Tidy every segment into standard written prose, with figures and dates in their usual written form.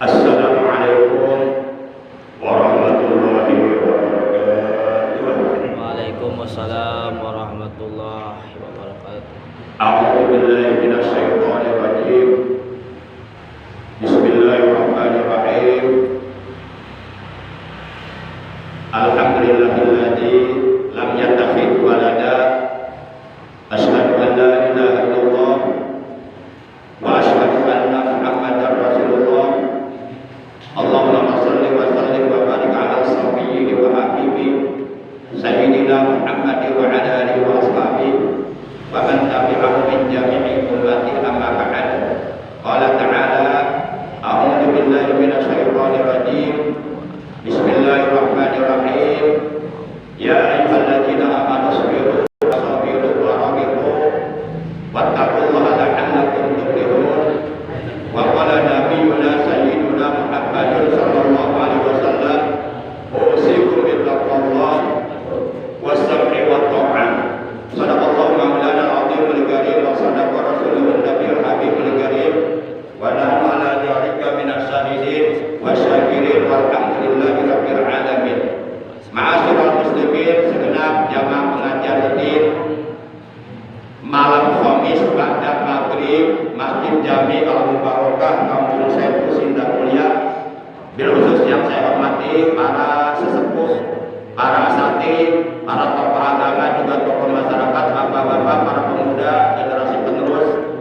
Assalamualaikum warahmatullahi wabarakatuh. Waalaikumsalam warahmatullahi wabarakatuh. A'udzu billahi minasy syaithanir rajim. Bismillahirrahmanirrahim. Alhamdulillahilladzi lam yattakhidh walada. Asyhadu an la ilaha illallah wa asyhadu anna Muhammadar Rasulullah. Allahumma shalli wa sallim wa barik ala sayyidina wa habibi sayyidina Muhammad wa ala alihi wa ashabihi wa man tabi'ahum min jami'i ummati amma ba'd. Qala ta'ala a'udzu billahi minasy syaithanir rajim. Bismillahirrahmanirrahim. Ya ayyuhalladzina amanu sabiru wa rabitu wattaqullaha la'allakum tuflihun. Wa qala nabiyyuna sayyiduna Muhammadun sallallahu alaihi wasallam usikum bittaqwallah was-sam'i wat-tha'ah. Sadaqallahu maulana al-azimul karim wa sadaqa rasulun nabiyul habibul karim wa nahnu ala dzalika minas syahidin wasyakirin walhamdulillahi rabbil alamin. Ma'asyiral muslimin, segenap jamaah pengajian rutin malam Khamis ba'da maghrib Masjid Jami Al-Mubarakah Kampung Setu Sindang Mulia. Bil khusus yang saya hormati para sesepuh, para asatidz, para tokoh agama, juga tokoh masyarakat, bapak-bapak, para pemuda, generasi penerus,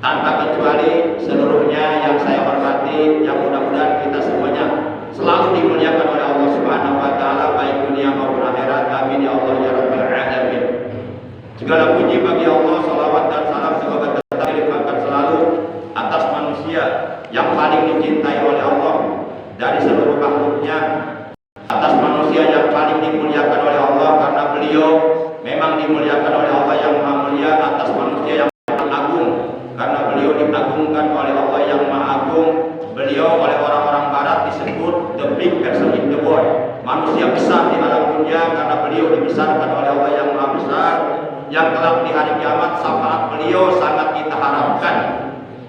tanpa kecuali seluruhnya yang saya hormati, yang mudah-mudahan kita semuanya selalu dimuliakan oleh Allah Subhanahu wa taala baik dunia maupun akhirat. Amin ya Allah ya rabbal alamin. Segala puji bagi Allah, salawat dan salam semoga tetap dilimpahkan selalu atas manusia yang paling dicintai oleh Allah dari seluruh makhluknya, atas manusia yang paling dimuliakan oleh Allah karena beliau memang dimuliakan oleh Allah yang Maha Mulia, atas manusia yang paling agung karena beliau diagungkan oleh Allah yang Maha Agung. Beliau oleh orang-orang barat disebut the big person in the world, manusia besar di alam dunia karena beliau dibesarkan oleh Allah yang Maha Besar, yang kelak di hari kiamat syafaat beliau sangat kita harapkan,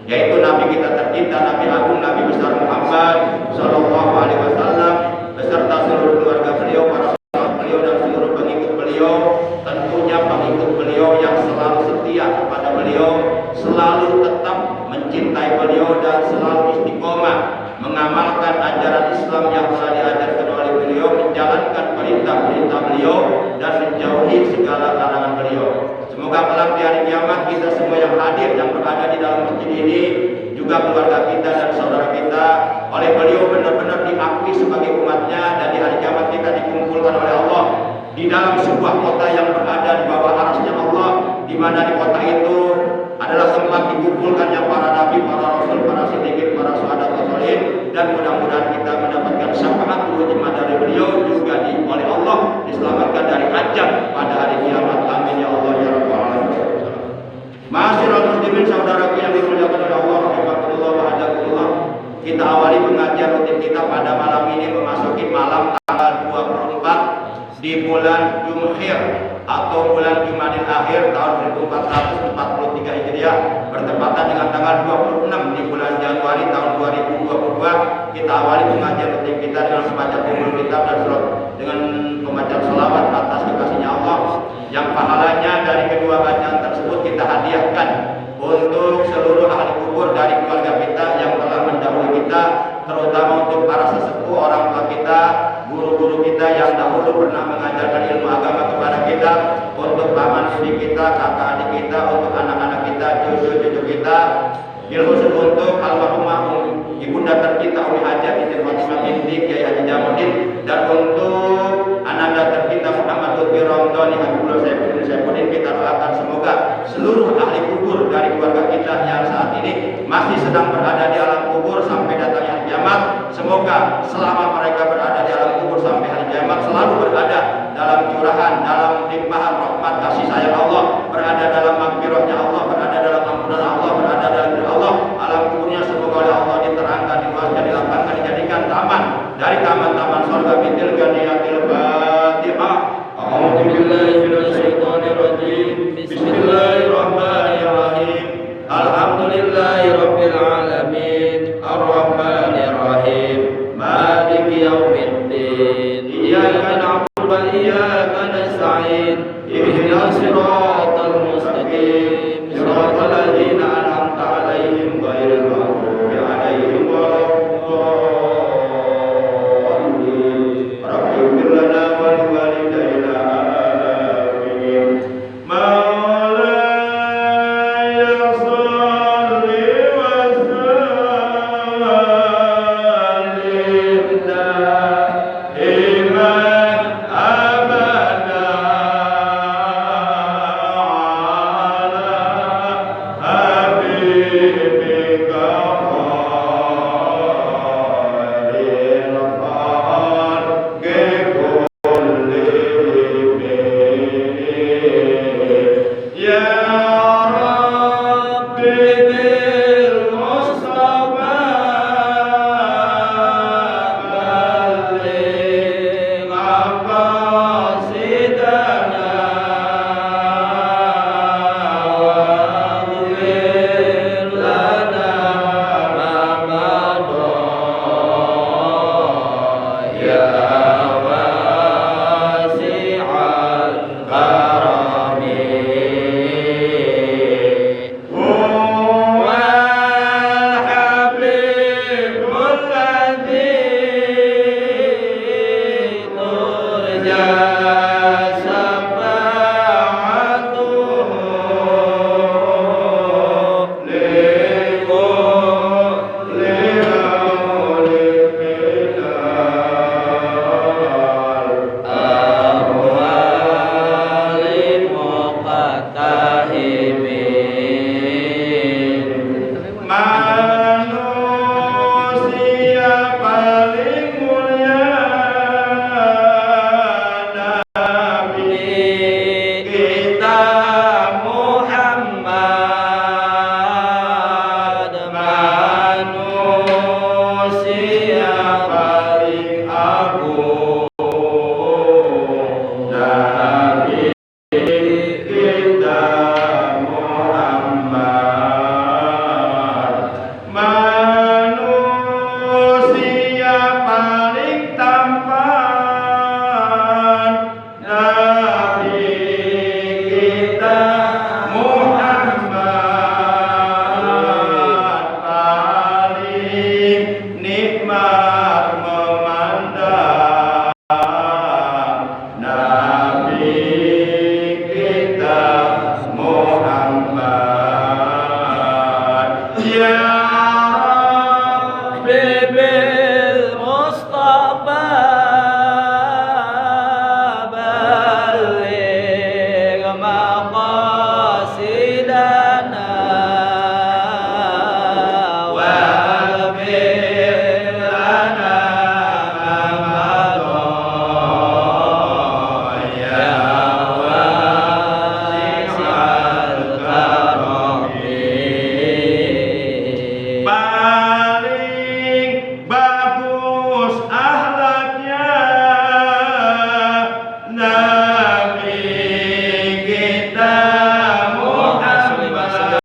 yaitu Nabi kita tercinta, Nabi Agung, Nabi besar Muhammad Sallallahu Alaihi Wasallam beserta seluruh keluarga beliau, para sahabat beliau dan seluruh pengikut beliau. Tentunya pengikut beliau yang selalu setia kepada beliau, selalu tetap mencintai beliau dan selalu istiqomah mengamalkan ajaran Islam yang telah diajarkan oleh beliau, menjalankan perintah-perintah beliau dan menjauhi segala larangan beliau. Semoga kelak di hari kiamat kita semua yang hadir, yang berada di dalam masjid ini, juga keluarga kita dan saudara kita oleh beliau benar-benar diakui sebagai umatnya, dan di hari kiamat kita dikumpulkan oleh Allah di dalam sebuah kota yang berada di bawah arasnya Allah, di mana di kota itu adalah tempat dikumpulkannya para nabi, para rasul, para siddiqin, para syuhada, sholihin, dan mudah-mudahan kita mendapatkan syafaat mujizat dari beliau juga oleh Allah diselamatkan dari ajab pada hari kiamat. Amin ya Allah ya rabbal alamin. Ma'asyiral muslimin, saudaraku yang dimuliakan oleh Allah, rahimahullah wa hadakumullah. Kita awali pengajian rutin kita pada malam ini memasuki malam tanggal 24 di bulan Jumhir atau bulan Jumadil Akhir tahun 1443 Hijriah, bertepatan dengan tanggal 26 di bulan Januari tahun 2022. Kita awali pengajian rutin kita dengan membaca umul kitab dan surat dengan pembacaan sholawat atas kekasihnya Allah, yang pahalanya dari kedua bacaan tersebut kita hadiahkan untuk seluruh ahli kubur dari keluarga kita yang telah mendahului kita, terutama untuk para sesepuh, orang tua kita, guru-guru kita yang dahulu pernah mengajarkan ilmu agama kepada kita, untuk paman bibi kita, kakak adik kita, untuk anak-anak kita, cucu-cucu kita, bil khusus untuk almarhumah ibunda tercinta Umi Hajah binti Fatimah binti Kiai Haji Jamuddin, dan untuk ananda tercinta Muhammad Lutfi Ramdhani Habibullah Saifuddin. Kita doakan semoga seluruh ahli kubur dari keluarga kita yang saat ini masih sedang berada di alam kubur sampai datangnya hari kiamat, semoga selama mereka berada di alam kubur sampai hari kiamat selalu berada dalam curahan, dalam limpahan rahmat kasih sayang Allah, berada dalam maghfirahnya Allah, berada dalam ampunan Allah, berada dalam ridha Allah. Alam kuburnya semoga oleh Allah diterangkan, diluaskan, dilapangkan, dijadikan taman dari taman-taman surga. Bitil ganiyatil Fatihah. A'udzu billahi minasy syaithanir rajim. Bismillahirrahmanirrahim. Alhamdulillahirabbil alamin. Ar-Rahmanir siratal mustaqim siratal ladzina an'amta 'alaihim ghairil maghdubi 'alaihim waladdallin. Rabb'ighfir lana wa liwalidayna amin. Maulaya shalli wa sallim daiman abada ala habibika khairil khalqi kullihim. Ya Rabbi bil Mustafa balligh maqasidana waghfir lana ma madha ya wasi'al karami. والحبيب الذي ترجى شفاعته لكل أهوال مقتهمين. Manusia paling mulia Nabi kita Muhammad. Manusia paling agung Nabi kita Muhammad. Manusia paling tampan Nabi kita Muhammad. Paling nikmat memandang Nabi kita Muhammad. Ya Rabbi bil Mustafa balligh maqasidana waghfir lana ma madha ya wasi'al karami. Paling bagus akhlaknya Nabi kita Muhammad.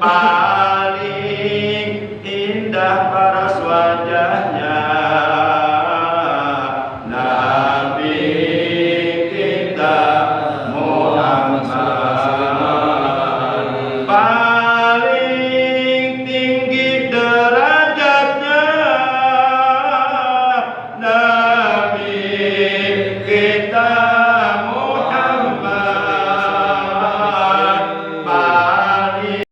Paling indah paras wajahnya Nabi kita Muhammad. Paling tinggi derajatnya Nabi kita Muhammad. Paling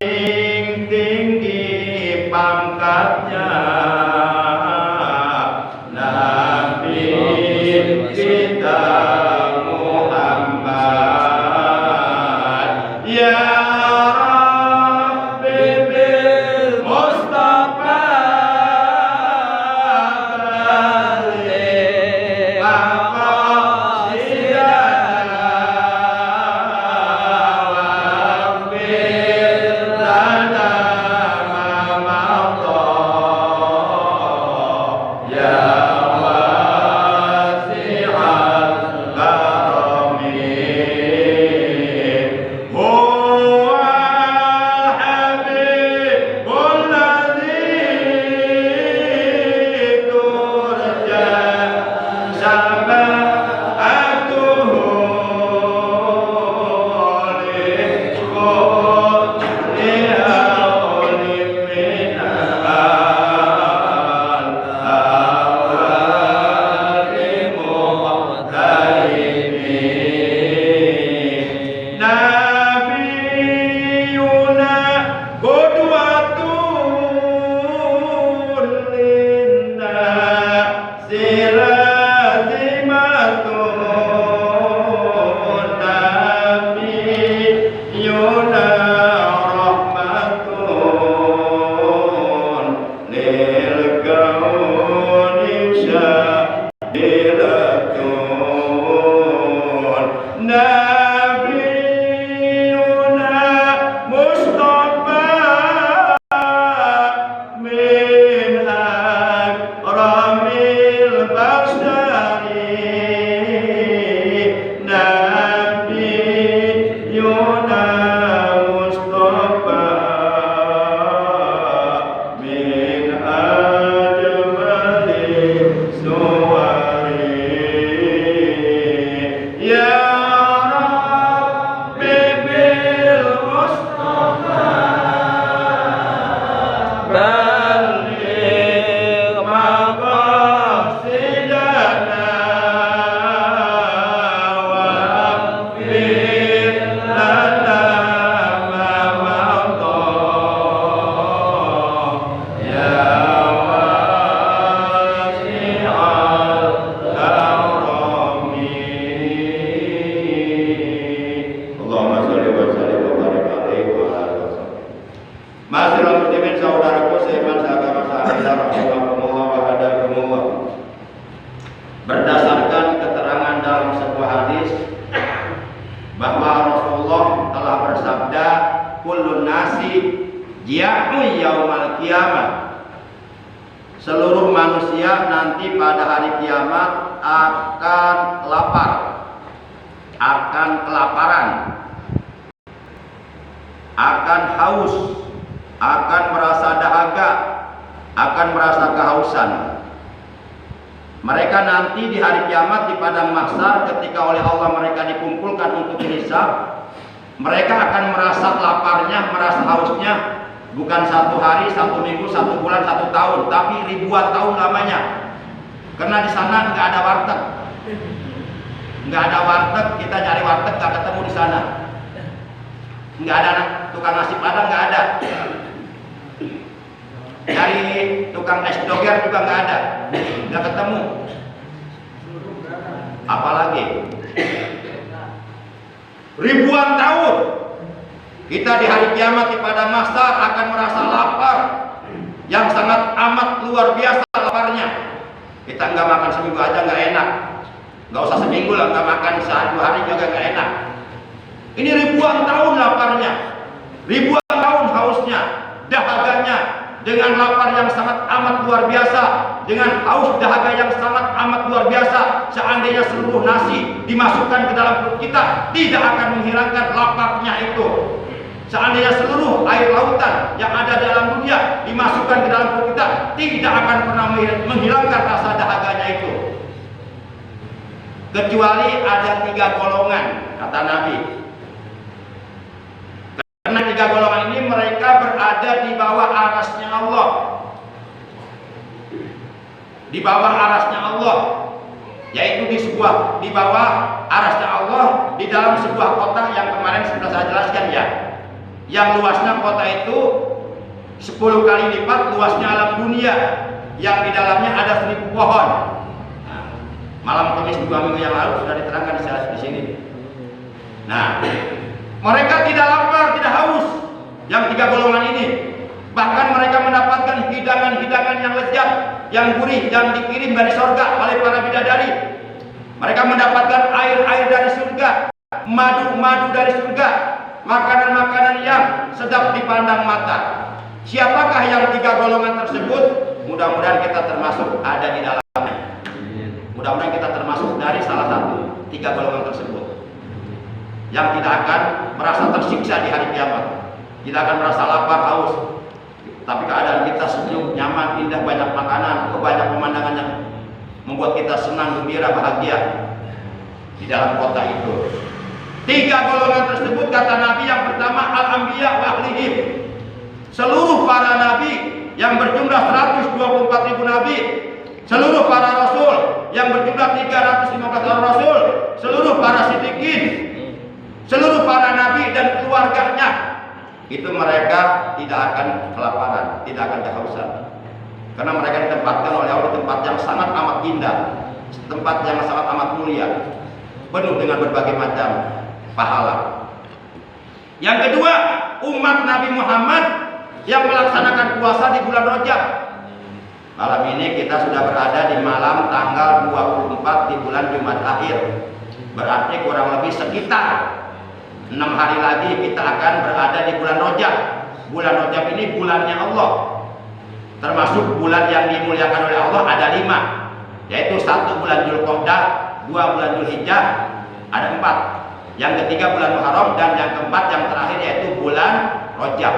Ma'asyiral muslimin, saudaraku seiman seagama seagama rahimakumullah wa hadakumullah. Berdasarkan keterangan dalam sebuah hadis bahwa Rasulullah telah bersabda, kullun nasi jia'u yaumal qiyamah. Seluruh manusia nanti pada hari kiamat akan lapar, akan kelaparan, akan haus, akan merasa dahaga, akan merasa kehausan. Mereka nanti di hari kiamat di padang mahsyar ketika oleh Allah mereka dikumpulkan untuk dihisab, mereka akan merasa laparnya, merasa hausnya bukan 1 hari, 1 minggu, 1 bulan, 1 tahun, tapi ribuan tahun lamanya. Karena di sana nggak ada warteg, nggak ada warteg, kita cari warteg nggak ketemu di sana, nggak ada tukang nasi padang, nggak ada. Dari tukang es doger juga nggak ada, nggak ketemu. Apalagi ribuan tahun kita di hari kiamat di padang mahsyar akan merasa lapar yang sangat amat luar biasa laparnya. Kita nggak makan seminggu aja nggak enak, nggak usah seminggu lah, nggak makan sehari 2 hari juga nggak enak. Ini ribuan tahun laparnya, ribuan tahun hausnya, dahaganya, dengan lapar yang sangat amat luar biasa, dengan haus dahaga yang sangat amat luar biasa. Seandainya seluruh nasi dimasukkan ke dalam perut kita, tidak akan menghilangkan laparnya itu. Seandainya seluruh air lautan yang ada dalam dunia dimasukkan ke dalam perut kita, tidak akan pernah menghilangkan rasa dahaganya itu. Kecuali ada 3 golongan, kata Nabi. Karena 3 golongan ini mereka berada di bawah arasnya Allah, di bawah arasnya Allah, yaitu di bawah arasnya Allah di dalam sebuah kota yang kemarin sudah saya jelaskan ya, yang luasnya kota itu 10 kali lipat luasnya alam dunia, yang di dalamnya ada 1000 pohon. Nah, malam Kamis 2 minggu yang lalu sudah diterangkan di sini. Nah, mereka tidak lapar, tidak haus, yang 3 golongan ini. Bahkan mereka mendapatkan hidangan-hidangan yang lezat, yang gurih, yang dikirim dari surga oleh para bidadari. Mereka mendapatkan air-air dari surga, madu-madu dari surga, makanan-makanan yang sedap dipandang mata. Siapakah yang 3 golongan tersebut? Mudah-mudahan kita termasuk ada di dalamnya. Mudah-mudahan kita termasuk dari salah satu 3 golongan tersebut, yang tidak akan merasa tersiksa di hari kiamat, tidak akan merasa lapar, haus, tapi keadaan kita sejuk, nyaman, indah, banyak makanan, banyak pemandangan yang membuat kita senang, gembira, bahagia di dalam kota itu. 3 golongan tersebut kata Nabi, yang pertama al-anbiya wa ahlihim, seluruh para nabi yang berjumlah 124.000 nabi, seluruh para rasul yang berjumlah 315 orang rasul, seluruh para siddiqin, seluruh para nabi dan keluarganya, itu mereka tidak akan kelaparan, tidak akan kehausan, karena mereka ditempatkan oleh Allah di tempat yang sangat amat indah, tempat yang sangat amat mulia, penuh dengan berbagai macam pahala. Yang kedua, umat Nabi Muhammad yang melaksanakan puasa di bulan Rajab. Malam ini kita sudah berada di malam tanggal 24 di bulan Jumat akhir, berarti kurang lebih sekitar 6 hari lagi kita akan berada di bulan Rajab. Bulan Rajab ini bulannya Allah, termasuk bulan yang dimuliakan oleh Allah ada 5, yaitu 1 bulan Dzulqa'dah, 2 bulan Dzulhijjah, ada 4, yang ketiga bulan Muharram, dan yang keempat yang terakhir yaitu bulan Rajab.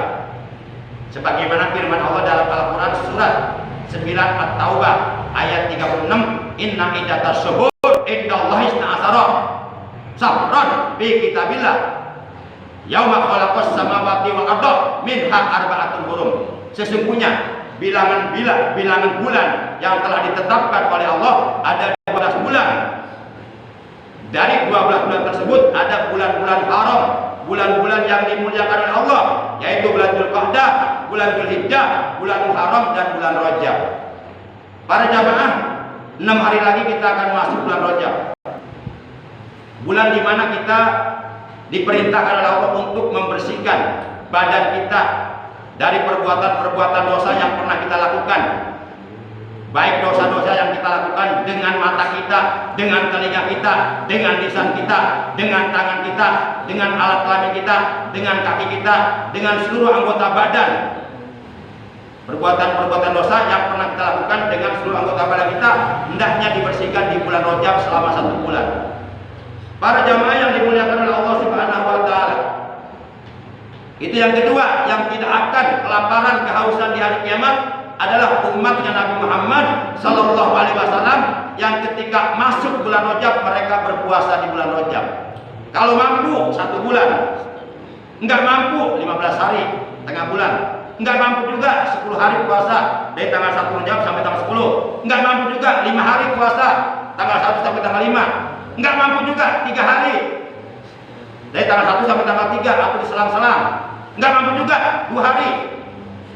Sebagaimana firman Allah dalam Al-Quran surat 9 At-Taubah ayat 36, inna iddatas syuhur indallahi isna asyara syahran fi kitabillah yauma khalaqas samawati wal arda minha arba'atun hurum. Sesungguhnya bilangan bulan yang telah ditetapkan oleh Allah ada 12 bulan. Dari 12 bulan tersebut ada bulan-bulan haram, bulan-bulan yang dimuliakan oleh Allah, yaitu bulan Dzulqa'dah, bulan Dzulhijjah, bulan Muharram, dan bulan Rajab. Para jamaah, 6 hari lagi kita akan masuk bulan Rajab, bulan di mana kita diperintahkan oleh Allah untuk membersihkan badan kita dari perbuatan-perbuatan dosa yang pernah kita lakukan. Baik dosa-dosa yang kita lakukan dengan mata kita, dengan telinga kita, dengan lisan kita, dengan tangan kita, dengan alat kelamin kita, dengan kaki kita, dengan seluruh anggota badan. Perbuatan-perbuatan dosa yang pernah kita lakukan dengan seluruh anggota badan kita hendaknya dibersihkan di bulan Rajab selama 1 bulan. Para jamaah yang dimuliakan oleh Allah Subhanahu wa taala. Itu yang kedua, yang tidak akan kelaparan, kehausan di hari kiamat adalah umatnya Nabi Muhammad sallallahu alaihi wasallam yang ketika masuk bulan Rajab mereka berpuasa di bulan Rajab. Kalau mampu 1 bulan, enggak mampu 15 hari, tengah bulan, enggak mampu juga 10 hari puasa dari tanggal 1 Rajab sampai tanggal 10, enggak mampu juga 5 hari puasa tanggal 1 sampai tanggal 5, enggak mampu juga 3 hari dari tanggal 1 sampai tanggal 3 atau diselang-selang, enggak mampu juga 2 hari.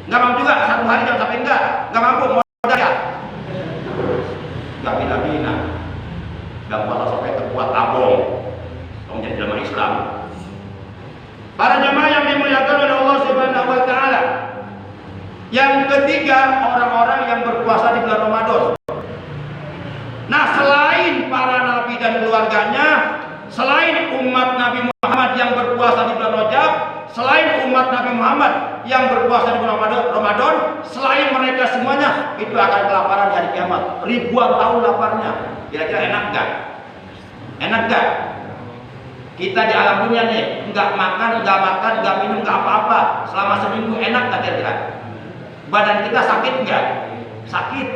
Enggak mampu juga 1 hari jangan sampai enggak mampu modal ya. Enggak bina-bina. Enggak puasa sampai terkuat abong. Kamu jadi jamaah Islam. Para jamaah yang dimuliakan oleh Allah Subhanahu wa taala. Yang ketiga, orang-orang yang berpuasa di bulan Ramadan. Nah, selain para nabi dan keluarganya, selain umat Nabi Muhammad yang berpuasa di bulan Rajab, selain umat Nabi Muhammad yang berpuasa di bulan Ramadan, selain mereka semuanya itu akan kelaparan di hari kiamat. Ribuan tahun laparnya. Kira-kira enak gak? Enak gak? Kita di alam dunia nih, nggak makan, nggak minum, nggak apa-apa selama seminggu, enak gak kira-kira? Badan kita sakit nggak? Sakit.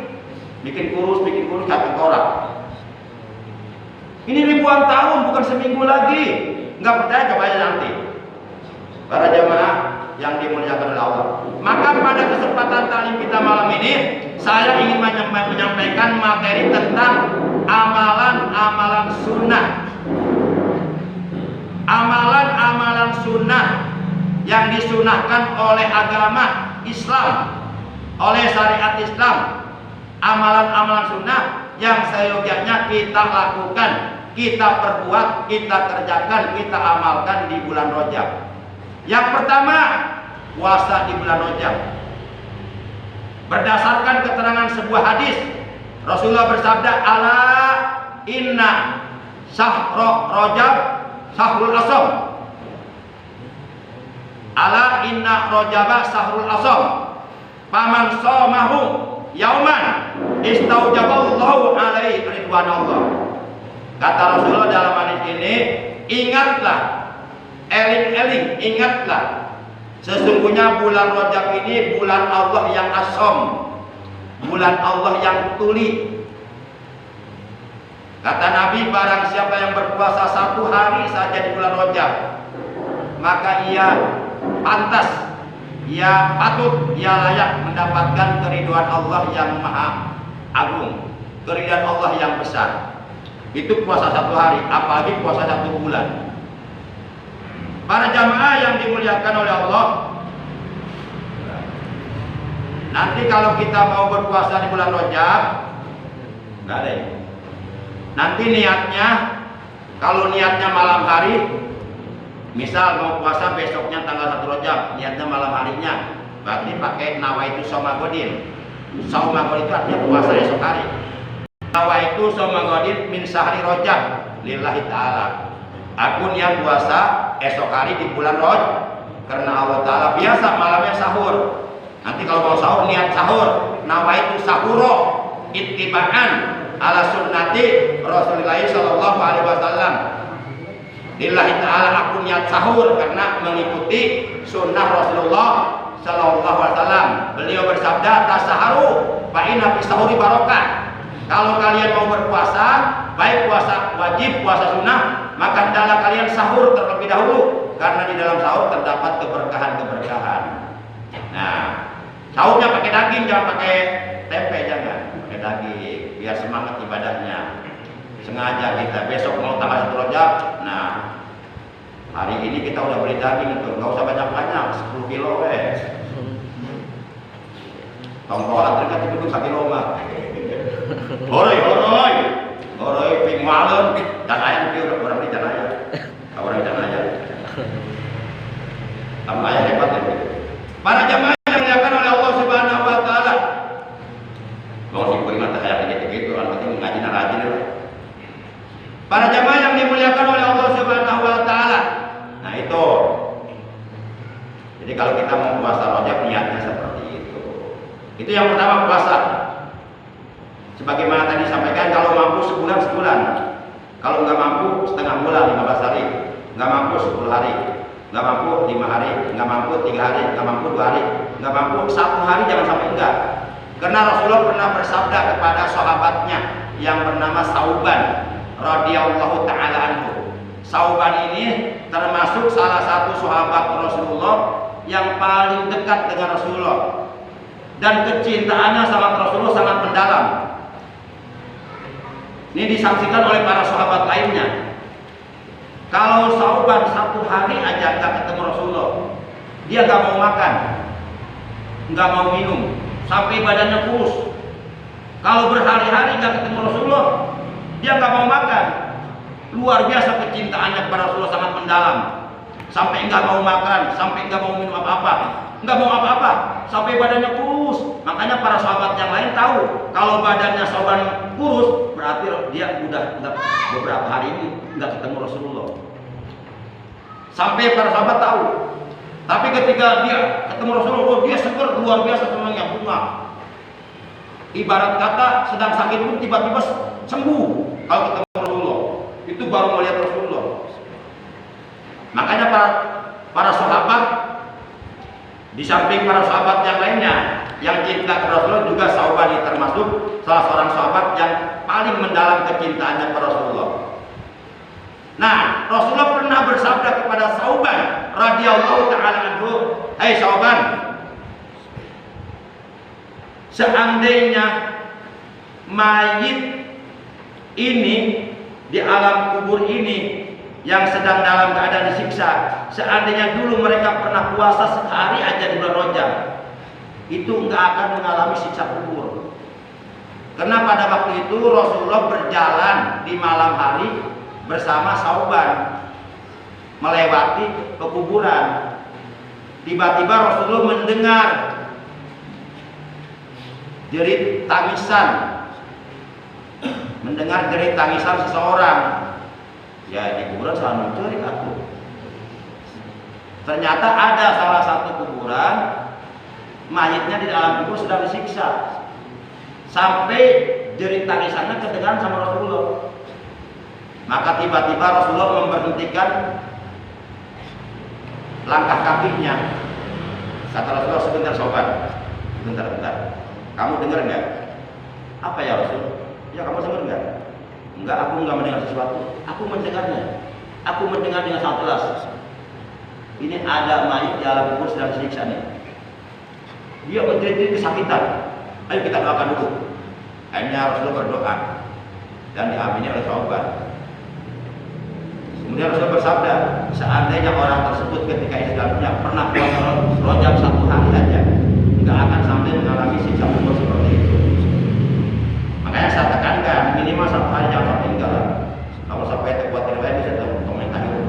Bikin kurus kata orang. Ini ribuan tahun, bukan seminggu lagi. Nggak percaya, coba aja nanti. Para jamaah yang dimuliakan oleh Allah. Maka pada kesempatan taklim kita malam ini, saya ingin menyampaikan materi tentang amalan-amalan sunnah. Amalan-amalan sunnah yang disunahkan oleh agama Islam, oleh syariat Islam. Amalan-amalan sunnah yang seyogyanya kita lakukan, kita perbuat, kita kerjakan, kita amalkan di bulan Rajab. Yang pertama, puasa di bulan Rajab. Berdasarkan keterangan sebuah hadis, Rasulullah bersabda, "Ala inna syahra Rajab syahrul asam." Ala inna Rajaba syahrul asam. Faman shamahu yauman istaujaballahu alaihi ridwanallah. Kata Rasulullah dalam hadis ini, ingatlah, eling-eling, ingatlah, sesungguhnya bulan Rajab ini bulan Allah yang asam, bulan Allah yang tuli. Kata Nabi, barang siapa yang berpuasa 1 hari saja di bulan Rajab, maka ia pantas, ia patut, ia layak mendapatkan keridhaan Allah yang maha agung, keridhaan Allah yang besar. Itu puasa 1 hari, apalagi puasa 1 bulan. Para jamaah yang dimuliakan oleh Allah, nanti kalau kita mau berpuasa di bulan Rajab, nggak ada ya. Nanti niatnya, kalau niatnya malam hari, misal mau puasa besoknya tanggal 1 Rajab, niatnya malam harinya, berarti pakai nawaitu somagodin. Somagodin itu artinya puasa esok hari. Nawaitu somagodin min sahri Rajab lillahi ta'ala. Aku niat puasa esok hari di bulan Rajab karena Allah Ta'ala. Biasa malamnya sahur. Nanti kalau mau sahur, niat sahur, nawaitu sahuro ittiba'an ala sunnati Rasulullah sallallahu alaihi wasallam. Lillahi ta'ala, aku niat sahur karena mengikuti sunnah Rasulullah sallallahu alaihi wasallam. Beliau bersabda, tasaharu fa inna fi sahuri barokah. Kalau kalian mau berpuasa, baik puasa wajib, puasa sunnah, maka hendaklah kalian sahur terlebih dahulu karena di dalam sahur terdapat keberkahan-keberkahan. Nah, sahurnya pakai daging, jangan pakai tempe, jangan pakai daging, biar semangat ibadahnya. Sengaja kita besok mau tanggal 1 Rajab, nah hari ini kita udah beli daging itu, nggak usah banyak-banyak, 10 kilo tongkolan ternyata itu 1 kilo mah. Horoi, ping malun, dan ayam itu orang di tanah ayam, orang di tanah ayam. Tambah ayam hebat ya. Para jamaah Itu yang pertama, puasa. Sebagaimana tadi disampaikan, kalau mampu sebulan, kalau nggak mampu setengah bulan, 15 hari, nggak mampu 10 hari, nggak mampu 5 hari, nggak mampu 3 hari, nggak mampu 2 hari, nggak mampu 1 hari, jangan sampai enggak. Karena Rasulullah pernah bersabda kepada sahabatnya yang bernama Sauban radhiyallahu taala anhu. Sauban ini termasuk salah satu sahabat Rasulullah yang paling dekat dengan Rasulullah, dan kecintaannya sama Rasulullah sangat mendalam. Ini disaksikan oleh para sahabat lainnya. Kalau Sauban 1 hari aja nggak ketemu Rasulullah, dia nggak mau makan, nggak mau minum, sampai badannya kurus. Kalau berhari-hari nggak ketemu Rasulullah, dia nggak mau makan. Luar biasa kecintaannya kepada Rasulullah, sangat mendalam. Sampai nggak mau makan, sampai nggak mau minum apa-apa, nggak mau apa-apa, sampai badannya kurus. Makanya para sahabat yang lain tahu kalau badannya Sauban kurus, berarti dia udah beberapa hari ini nggak ketemu Rasulullah. Sampai para sahabat tahu. Tapi ketika dia ketemu Rasulullah, dia seger, luar biasa senangnya, bunga. Ibarat kata sedang sakit pun tiba-tiba sembuh kalau ketemu Rasulullah. Itu baru melihat Rasulullah. Makanya para sahabat, di samping para sahabat yang lainnya yang cinta kepada Rasulullah, juga Sauban ini termasuk salah seorang sahabat yang paling mendalam kecintaannya kepada Rasulullah. Nah, Rasulullah pernah bersabda kepada Sauban radhiyallahu taala anhu, "Hai Sauban, seandainya mayit ini di alam kubur ini yang sedang dalam keadaan disiksa, seandainya dulu mereka pernah puasa sehari aja di bulan Rajab, itu nggak akan mengalami siksa kubur." Karena pada waktu itu Rasulullah berjalan di malam hari bersama Sauban melewati pekuburan. Tiba-tiba Rasulullah mendengar jerit tangisan seseorang. Ya, di kuburan selalu jerit aku. Ternyata ada salah satu kuburan, mayitnya di dalam kubur sedang disiksa. Sampai jerit tangisannya kedengaran sama Rasulullah. Maka tiba-tiba Rasulullah memberhentikan langkah kakinya. Kata Rasulullah, "Sebentar Sauban, bentar. Kamu dengar nggak?" "Apa ya Rasul?" "Ya, kamu dengar nggak?" "Enggak, aku nggak mendengar sesuatu. Aku mendengarnya. Aku mendengar dengan sangat jelas. Ini ada mayit di alam kubur sedang disiksa nih. Dia menjerit kesakitan. Ayo kita doakan dulu." Akhirnya Rasulullah berdoa dan diamini oleh Sauban. Kemudian Rasulullah bersabda, seandainya orang tersebut ketika di dalamnya pernah puasa Rajab 1 hari aja, nggak akan sampai mengalami siksa kubur seperti itu. Makanya saya tekankan minimal 1 hari jangan sampai tinggal. Kalau sampai terbuat riwayat bisa komentar itu.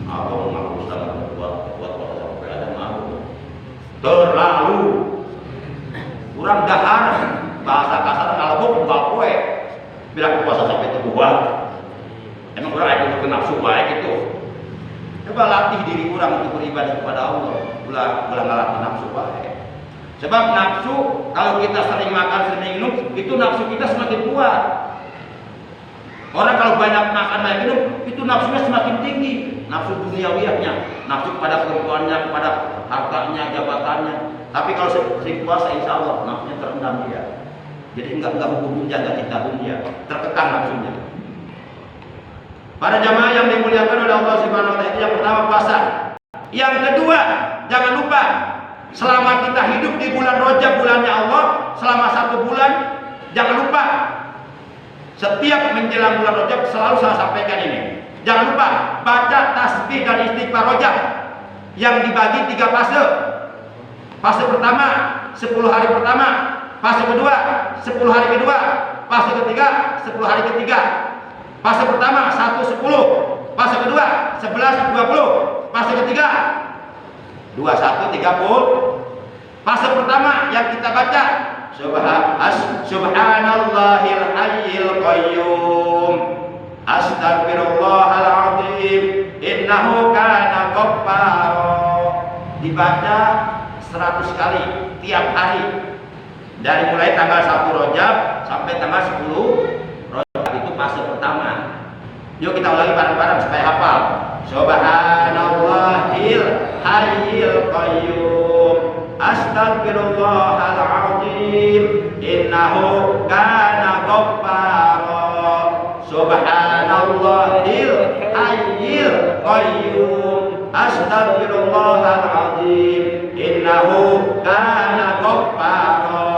Atau mengaku sama buat puasa sampai ada malu. Terlalu kurang dahar, bahasa kasar ngalebuk bapoe. Bilang puasa sampai terbuat. Emang orang yang butuh nafsu baik itu. Coba latih diri orang untuk beribadah kepada Allah. Ulah latih nafsu baik. Sebab nafsu, kalau kita sering makan, sering minum, itu nafsu kita semakin kuat. Orang kalau banyak makan, banyak minum, itu nafsunya semakin tinggi. Nafsu duniawiahnya, nafsu kepada perempuannya, kepada hartanya, jabatannya. Tapi kalau sering puasa, insya Allah nafsunya terendam dia. Jadi enggak hukum dunia, enggak cinta dunia, terkekang nafsunya. Para jamaah yang dimuliakan oleh Allah Subhanahu wa taala, yang pertama puasa. Yang kedua, jangan lupa selama kita hidup di bulan Rajab, bulannya Allah, selama 1 bulan, jangan lupa setiap menjelang bulan Rajab selalu saya sampaikan ini. Jangan lupa baca tasbih dan istighfar Rajab yang dibagi 3 fase. Fase pertama 10 hari pertama, fase kedua 10 hari kedua, fase ketiga 10 hari ketiga. Fase pertama 1-10, fase kedua 11-20, fase ketiga 21-30. Fase pertama yang kita baca Subhanallahil hayyil qayyum, Astaghfirullahal azim, innahu kana ghaffara. Dibaca 100 kali tiap hari. Dari mulai tanggal 1 Rajab sampai tanggal 10 Rajab, itu fase pertama. Yuk kita ulangi bareng-bareng supaya hafal. Subhanallahil hayyil qayyum, astagfirullahaladzim, innahu kana ghaffara. Subhanallahil hayyil qayyum, astagfirullahaladzim, innahu kana ghaffara.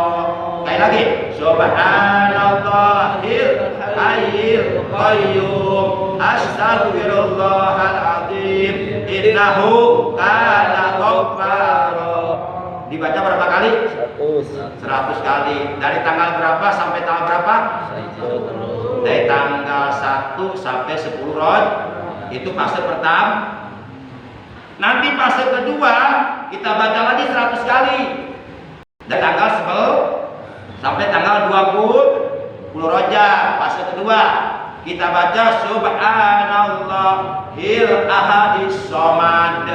Sekali lagi. Subhanallahil hayyil qayyum, astagfirullahaladzim, innahu kana ghaffara. Dibaca berapa kali? 100 kali. Dari tanggal berapa sampai tanggal berapa? Dari tanggal 1 sampai 10 Rajab. Itu fase pertama. Nanti fase kedua kita baca lagi 100 kali. Dari tanggal 10 sampai tanggal 20 Rajab. Fase kedua kita baca Subhanallahil ahadis somad,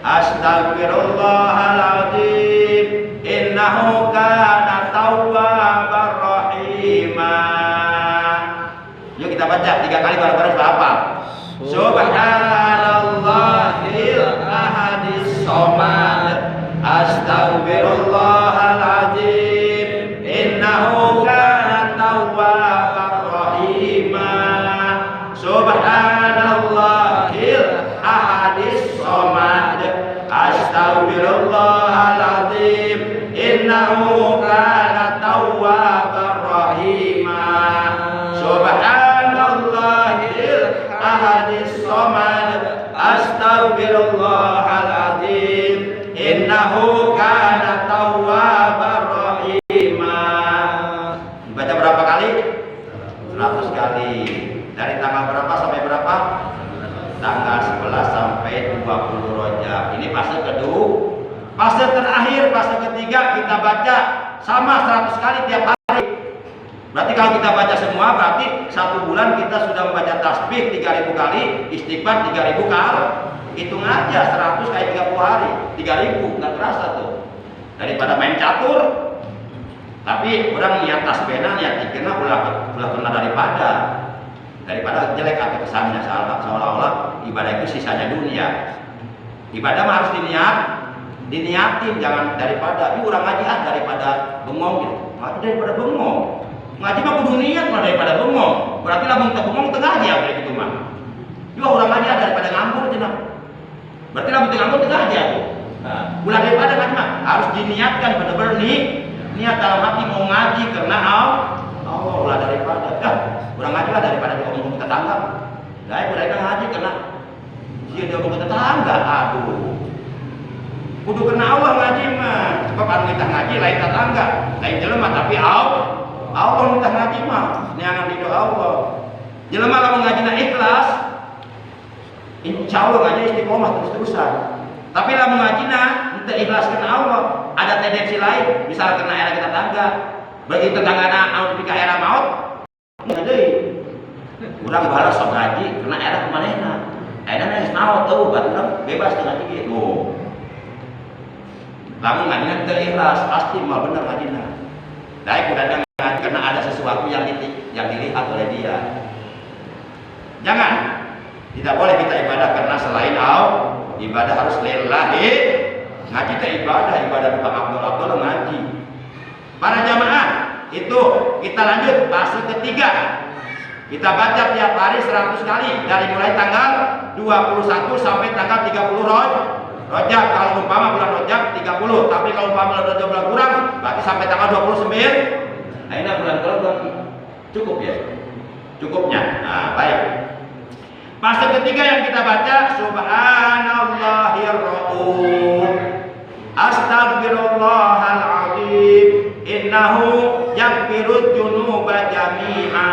astagfirullahaladzim, innahu kana tawwabar rahima. Yuk kita baca 3 kali bareng-bareng apa? Subhanallahil ahadis somad, astagfirullahaladzim, innahu kana tawwabar rahima. Subhanallahil ahadis somad, astagfirullahaladzim, innahu kana tawwabar rahima. Subhanallahil ahadis somad, astagfirullahaladzim, innahu kana tawwabar rahima. Baca berapa kali? 100 kali. Dari tanggal berapa sampai berapa? Tanggal 11 sampai 20 Rajab. Ini fase kedua. Fase terakhir, fase ketiga kita baca sama 100 kali tiap hari. Berarti kalau kita baca semua, berarti 1 bulan kita sudah membaca tasbih 3000 kali, istighfar 3000 kali. Hitung aja 100 kali 30 hari, 3000, nggak terasa tuh. Daripada main catur. Tapi orang niat tasbihna, niat zikirna ulah kena daripada jelek atau kesannya seolah-olah ibadah itu sisanya dunia. Ibadah mah harus diniatin, jangan daripada orang ngaji daripada bengong gitu. Ngaji daripada bengong. Ngaji mah kudu niat mah daripada bengong. Berarti lamun teu bengong teu ngaji ya gitu mah. Juga orang ngaji daripada nganggur cenah. Berarti lamun teu nganggur teu ngaji atuh. Nah, ulah daripada ngaji mah harus diniatkan bener-bener niat dalam hati mau ngaji karena Allah ulah daripada orang ngaji lah daripada ngomong ke tetangga. Lah mereka ngaji karena dia ngomong ke tetangga. Aduh. Kudu kena Allah ngaji mah. Sebab anu kita ngaji lain tetangga, lain jelema tapi Allah minta ngaji mah. Neangan ridho Allah. Jelema lamun ngajina ikhlas, insyaallah ngaji istiqomah terus-terusan. Tapi lamun ngajina teu ikhlas kena Allah, ada tendensi lain, misal kena era kita tetangga. Bagi tetanggana anu pika era maut, deui. Urang bahala sok ngaji, kena era kumanehna. Ayeuna geus maut teu batur bebas teu ngaji kitu. Lamun ngajina teu ikhlas, pasti mal bener ngajina. Daek udah karena ada sesuatu yang dilihat oleh dia. Jangan, tidak boleh kita ibadah karena selain Allah. Ibadah harus lillahi. Ngaji itu ibadah bukan abdul ngaji. Para jamaah, itu kita lanjut fase ketiga. Kita baca tiap hari 100 kali dari mulai tanggal 21 sampai tanggal 30 Rajab. Kalau umpama bulan Rajab 30, tapi kalau umpama bulan Rajab bulan kurang, berarti sampai tanggal 29. Nah, ini bulan kurang cukup ya? Cukupnya. Nah, baik. Fase ketiga yang kita baca Subhanallahir Rauf, Astagfirullahaladzim, innahu yaghfirudz dzunuba jami'a.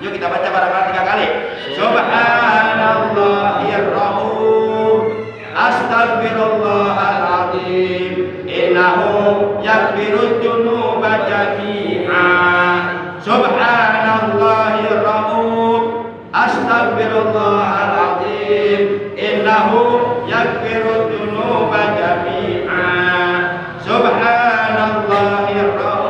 Yuk kita baca bareng-bareng 3 kali. Subhanallahir Rauf, Astagfirullahaladzim, innahu yaghfirudz dzunuba jami'a. Subhanallahir Rauf, Astagfirullahaladzim, innahu yaghfirudz dzunuba jami'a. Subhanallahir Rauf,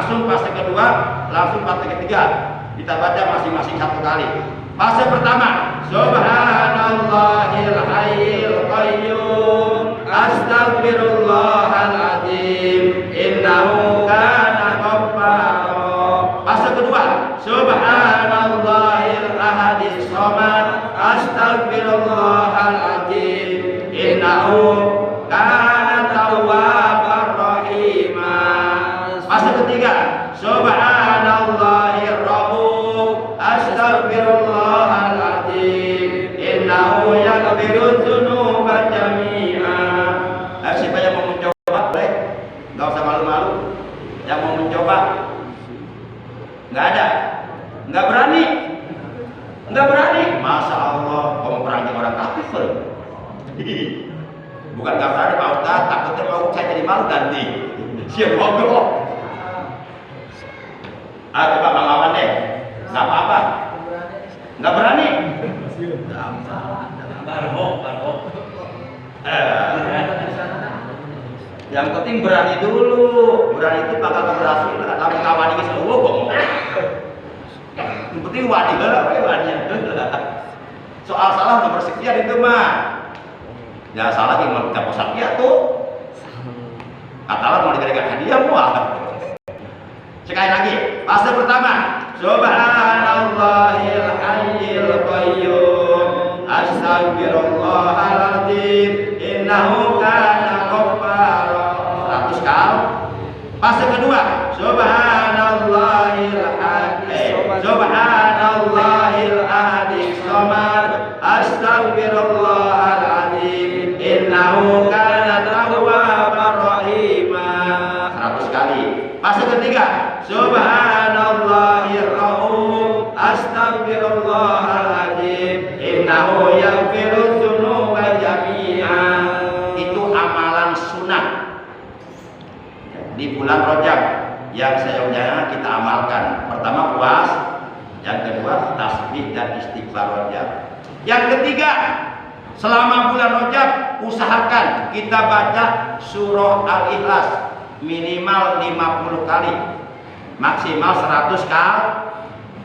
langsung fase kedua, langsung fase ketiga. Kita baca masing-masing satu kali. Fase pertama, Subhanallahil hayyil qayyum, Astaghfirullahaladzim, innahu kana ghaffara. Fase kedua, Subhanallahil ahadis samad, Astaghfirullahaladzim, innahu kana tawwabar rahimah. Fase ketiga, Subhanallahir rabbuk, Astaghfirullahaladzim, innahu yaghfirudz dzunuba jami'a. Siapa yang mau mencoba? Boleh? Gak usah malu-malu. Yang mau mencoba? Nggak ada? Nggak berani? Nggak berani? Masya Allah, kau memerangi orang kafir. Bukan nggak berani Pak Ustaz, takutnya mau saya jadi malu ganti. Siap ngobrol. Coba Bang Lawan deh. Nggak apa-apa. Nggak berani? Yang penting berani dulu. Berani itu bakal keberhasilan. Lalu kawan ini semua kok. Yang penting wani lah, wani. Soal salah nomor sekian itu mah. Ya salah gimana kita posat ya tuh. Katalah mau diberikan hadiah muah. Sekali lagi, fase pertama, Subhanallahil hayyil qayyum, Astaghfirullahaladzim, innahu kana ghaffara. 100 kali. Fase kedua, Subhanallahil ahadis samad, Astaghfirullahaladzim, innahu kana tawwabar rahimah. 100 kali. Fase ketiga, Subhanallahir rabbuk, Astaghfirullahaladzim, innahu yaghfirudz dzunuba jami'a. Itu amalan sunnah di bulan Rajab yang seyogyanya kita amalkan. Pertama puas, yang kedua tasbih dan istighfar Rajab. Yang ketiga, selama bulan Rajab usahakan kita baca surah Al-Ikhlas minimal 50 kali, maksimal 100 kali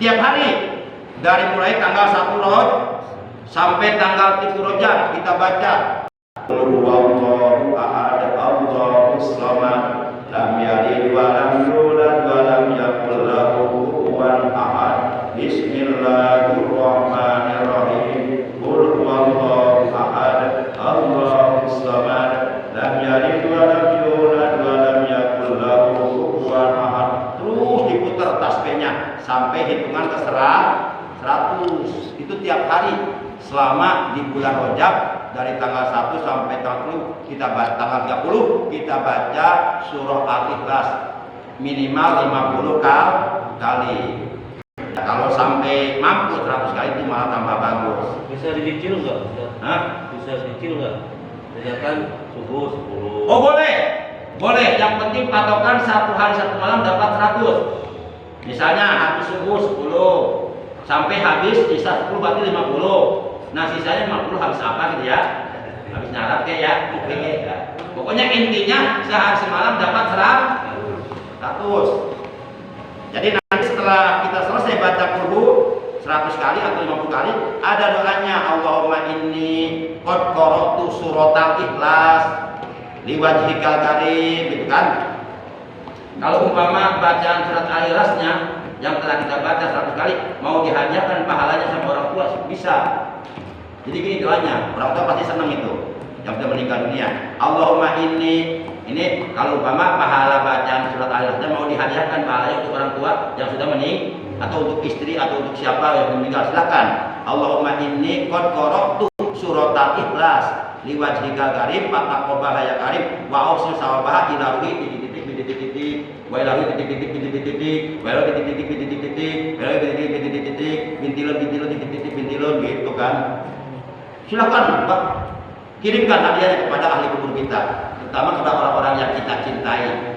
tiap hari. Dari mulai tanggal 1 Rajab sampai tanggal 3 Rajab kita baca Allahu ahad, Allahus samad, lam yalid wa lam yulad wa lam yakul lahu kufuwan ahad. Bismillahirrahmanirrahim. Qul huwallahu ahad, Allahus samad, lam yalid wa lam yulad wa lam yakul lahu kufuwan ahad. Terus diputar tasbihnya sampai hitungan ke 100. Itu tiap hari selama di bulan Rajab dari tanggal 1 sampai tanggal 30 kita baca surah Al-Ikhlas minimal 50 kali. Kalau sampai mampu 100 kali itu malah tambah bagus. Bisa dicicil nggak? Hah? Bisa dicicil nggak? Misalkan subuh 10. Oh boleh, boleh. Yang penting patokan 1 hari 1 malam dapat 100. Misalnya habis subuh 10 sampai habis isya 10 berarti 50. Nah sisanya 50 habis apa gitu ya? Habis nyarat kayak ya, ya. Pokoknya intinya sehari semalam dapat 100. Jadi nanti setelah kita selesai baca Qul 100 kali atau 50 kali, ada doanya, Allahumma inni qad qara'tu suratal Ikhlas liwajhikal karim, gitu kan? Kalau umpama bacaan surat Al-Ikhlasnya yang telah kita baca 100 kali mau dihadiahkan pahalanya sama orang tua bisa. Jadi gini doanya, orang tua pasti senang itu yang sudah meninggal dunia. Allahumma ini kalau umpama pahala bacaan surat Al-Ikhlas mau dihadiahkan pahalanya untuk orang tua yang sudah meninggal atau untuk istri atau untuk siapa yang meninggal, silakan. Allahumma inni qad qara'tu suratal Ikhlas liwajhikal karim fataqabbal ya karim wa ausil sawabaha ila ruhi wa ila ruhi bintilon gitu kan. Silakan Pak, kirimkan hadiahnya kepada ahli kubur kita, terutama kepada orang-orang yang kita cintai,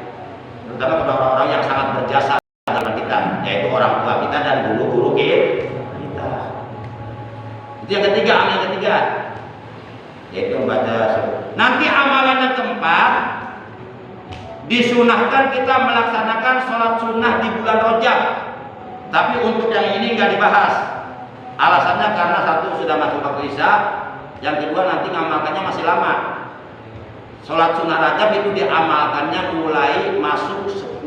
terutama kepada orang-orang yang sangat berjasa dalam kita, yaitu orang tua kita dan guru-guru kita. Itu yang ketiga, yaitu membaca. Nanti amalan yang keempat, Disunahkan kita melaksanakan sholat sunnah di bulan Rajab. Tapi untuk yang ini nggak dibahas. Alasannya karena satu sudah masuk waktu Isya, yang kedua nanti ngamalkannya masih lama. Sholat sunnah Rajab itu diamalkannya mulai masuk 10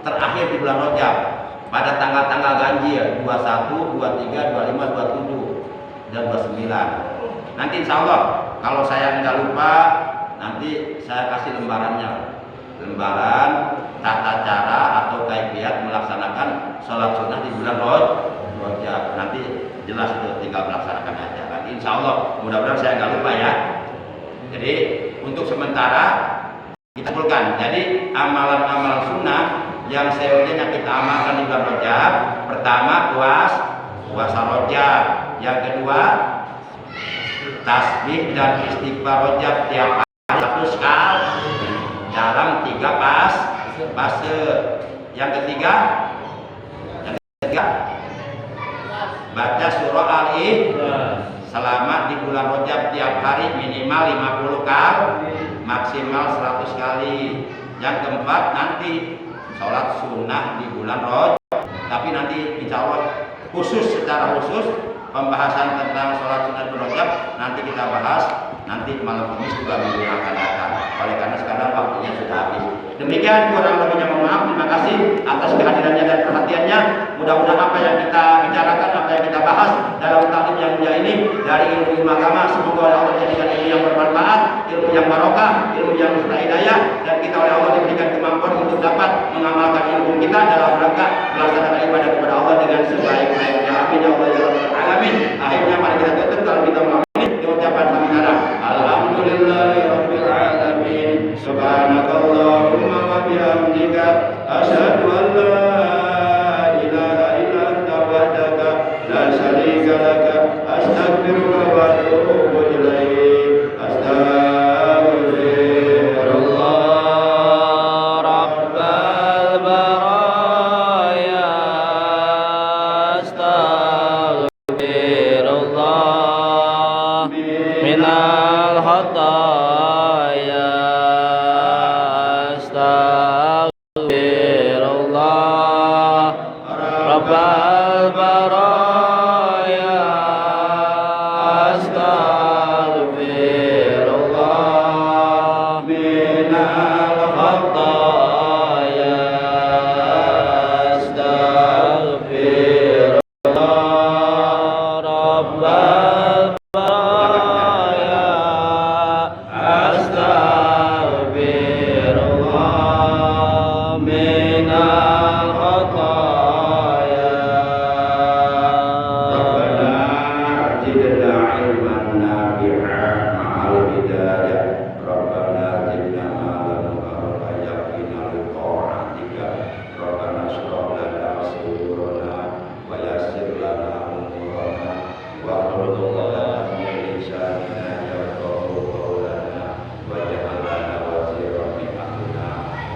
terakhir di bulan Rajab. Pada tanggal-tanggal ganjil 21, 23, 25, 27 dan 29. Nanti insya Allah kalau saya nggak lupa nanti saya kasih lembarannya. Lembaran tata cara atau kaifiat melaksanakan sholat sunnah di bulan Rajab. Nanti jelas itu, tinggal melaksanakan aja. Nanti insya Allah mudah-mudahan saya nggak lupa ya. Jadi untuk sementara kita simpulkan. Jadi amalan-amalan sunnah yang seyogianya kita amalkan di bulan Rajab. Pertama puasa Rajab. Yang kedua tasbih dan istighfar Rajab tiap hari 100 kali dalam 3 fase. Yang ketiga baca surah Al-Ikhlas selama di bulan Rajab tiap hari minimal 50 kali, maksimal 100 kali. Yang keempat nanti sholat sunnah di bulan Rajab. Tapi nanti insya Allah secara khusus pembahasan tentang sholat sunnah di bulan Rajab nanti kita bahas nanti malam Kamis juga minggu yang akan datang. Oleh karena sekarang waktunya sudah habis. Demikian, kurang lebihnya mohon maaf. Terima kasih atas kehadirannya dan perhatiannya. Mudah-mudahan apa yang kita bicarakan, apa yang kita bahas dalam taklim yang mulia ini dari ilmu agama, semoga oleh Allah jadikan ilmu yang bermanfaat, ilmu yang barokah, ilmu yang serta hidayah, dan kita oleh Allah diberikan kemampuan untuk dapat mengamalkan ilmu kita dalam rangka melaksanakan ibadah kepada Allah dengan sebaik-baiknya. Amin ya Allah ya Rabbal alamin. Akhirnya mari kita tutup kalau kita mengalami ucapan hamdalah. Alhamdulillahirabbil alamin. Subhanakallahumma wa bihamdika asyhadu an la ilaha illa anta wahdaka la syarika laka astaghfiruka wa atubu ilaik. Astaghfirullah rabbal baraya astaghfirullah minal khataya astaghfirullah rabbal baraya astaghfirullah minal khataya astaghfirullah rabbal baraya astaghfirullah minal khataya. Rabbana zidna ilman nafi'an ma'al hidayah. Rabbana zidna malan wa yaqina liqa'atika. Rabbana shrah lana sadrana wa yassir lana umurana wa hlul 'uqdatam min lisanina yafqahu qawlana waj'al lana waziran min amrina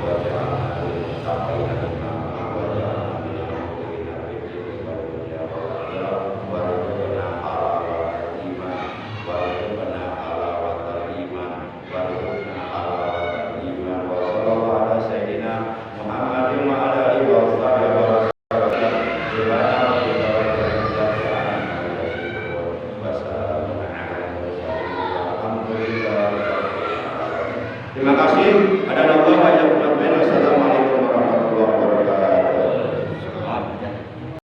waj'alna lil muttaqina imama waj'alna minal muttaqina fid dunya wal akhirah warzuqna halawatal iman warzuqna halawatal iman warzuqna halawatal iman wa sallallahu ala sayyidina Muhammadin wa ala alihi wa sahbihi wa sallam. Subhana rabbika rabbil izzati amma yasifun wa salamun alal mursalin walhamdulillahi rabbil alamin. Terima kasih. Ada Allah yang